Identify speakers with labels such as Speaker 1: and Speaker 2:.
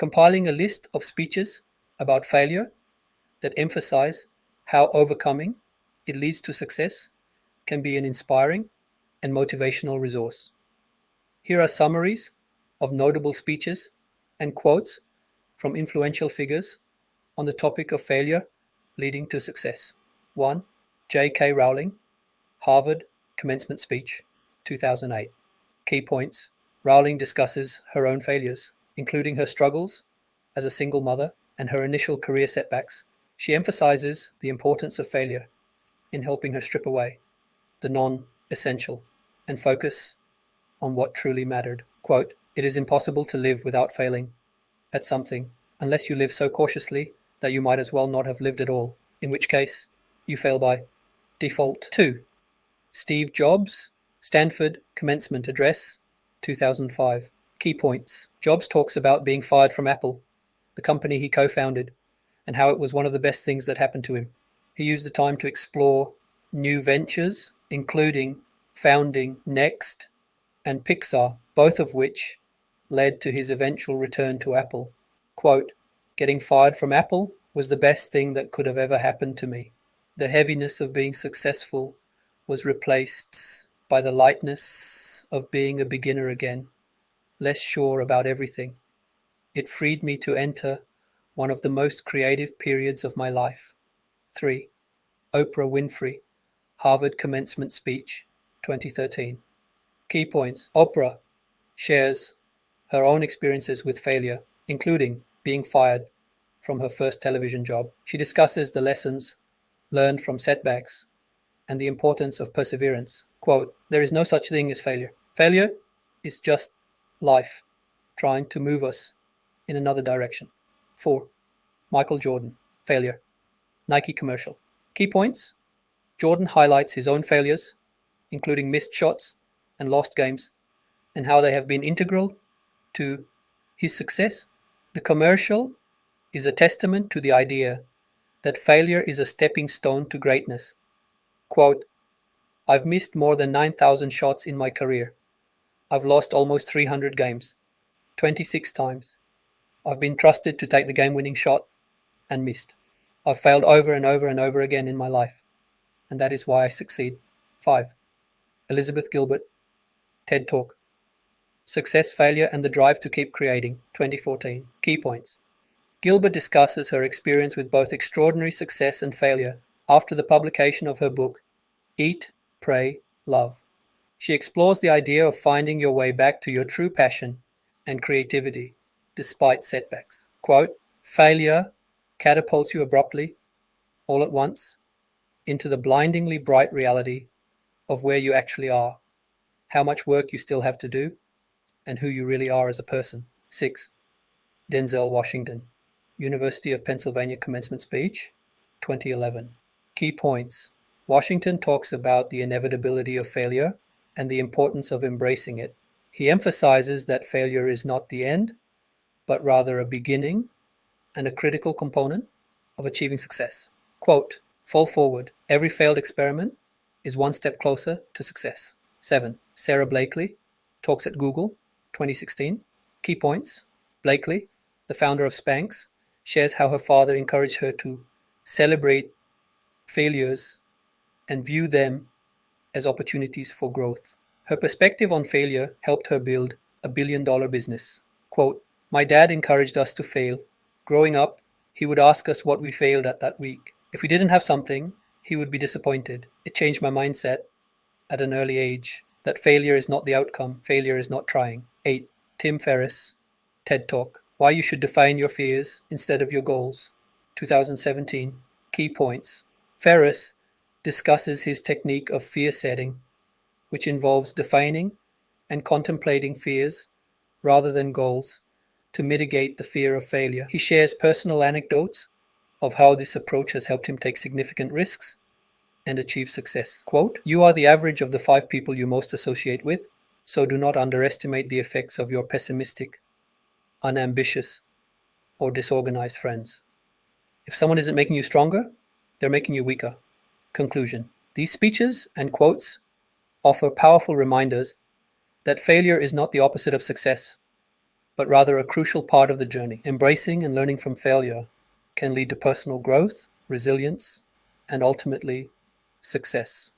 Speaker 1: compiling a list of speeches about failure that emphasize how overcoming it leads to success can be an inspiring and motivational resource. Here are summaries of notable speeches and quotes from influential figures on the topic of failure leading to success. 1. J.K. Rowling, Harvard Commencement Speech, 2008. Key points. Rowling discusses her own failures, including her struggles as a single mother and her initial career setbacks. She emphasizes the importance of failure in helping her strip away the non-essential and focus on what truly mattered. Quote, "It is impossible to live without failing at something unless you live so cautiously that you might as well not have lived at all, in which case you fail by default." 2. Steve Jobs, Stanford Commencement Address, 2005. Key points. Jobs talks about being fired from Apple, the company he co-founded, and how it was one of the best things that happened to him. He used the time to explore new ventures, including founding Next and Pixar, both of which led to his eventual return to Apple. Quote, "Getting fired from Apple was the best thing that could have ever happened to me. The heaviness of being successful was replaced by the lightness of being a beginner again, less sure about everything. It freed me to enter one of the most creative periods of my life." 3. Oprah Winfrey, Harvard Commencement Speech, 2013. Key points. Oprah shares her own experiences with failure, including being fired from her first television job. She discusses the lessons learned from setbacks and the importance of perseverance. Quote, "There is no such thing as failure. Failure is just life trying to move us in another direction." 4. Michael Jordan, Failure, Nike commercial. Key points. Jordan highlights his own failures, including missed shots and lost games, and how they have been integral to his success. The commercial is a testament to the idea that failure is a stepping stone to greatness. Quote, "I've missed more than 9,000 shots in my career. I've lost almost 300 games, 26 times. I've been trusted to take the game-winning shot and missed. I've failed over and over and over again in my life, and that is why I succeed." 5. Elizabeth Gilbert, TED Talk, Success, Failure, and the Drive to Keep Creating, 2014. Key points. Gilbert discusses her experience with both extraordinary success and failure after the publication of her book, Eat, Pray, Love. She explores the idea of finding your way back to your true passion and creativity despite setbacks. Quote, "Failure catapults you abruptly, all at once, into the blindingly bright reality of where you actually are, how much work you still have to do, and who you really are as a person." 6. Denzel Washington, University of Pennsylvania Commencement Speech, 2011. Key points. Washington talks about the inevitability of failure and the importance of embracing it. He emphasizes that failure is not the end, but rather a beginning and a critical component of achieving success. Quote, "Fall forward. Every failed experiment is one step closer to success." 7. Sara Blakely talks at Google, 2016. Key points. Blakely, the founder of Spanx, shares how her father encouraged her to celebrate failures and view them as opportunities for growth. Her perspective on failure helped her build a billion-dollar business. Quote, "My dad encouraged us to fail. Growing up, he would ask us what we failed at that week. If we didn't have something, he would be disappointed. It changed my mindset at an early age that failure is not the outcome, failure is not trying." 8. Tim Ferriss, TED Talk, Why You Should Define Your Fears Instead of Your Goals, 2017. Key points. Ferriss discusses his technique of fear setting, which involves defining and contemplating fears rather than goals to mitigate the fear of failure. He shares personal anecdotes of how this approach has helped him take significant risks and achieve success. Quote, "You are the average of the 5 people you most associate with, so do not underestimate the effects of your pessimistic, unambitious, or disorganized friends. If someone isn't making you stronger, they're making you weaker." Conclusion. These speeches and quotes offer powerful reminders that failure is not the opposite of success, but rather a crucial part of the journey. Embracing and learning from failure can lead to personal growth, resilience, and ultimately success.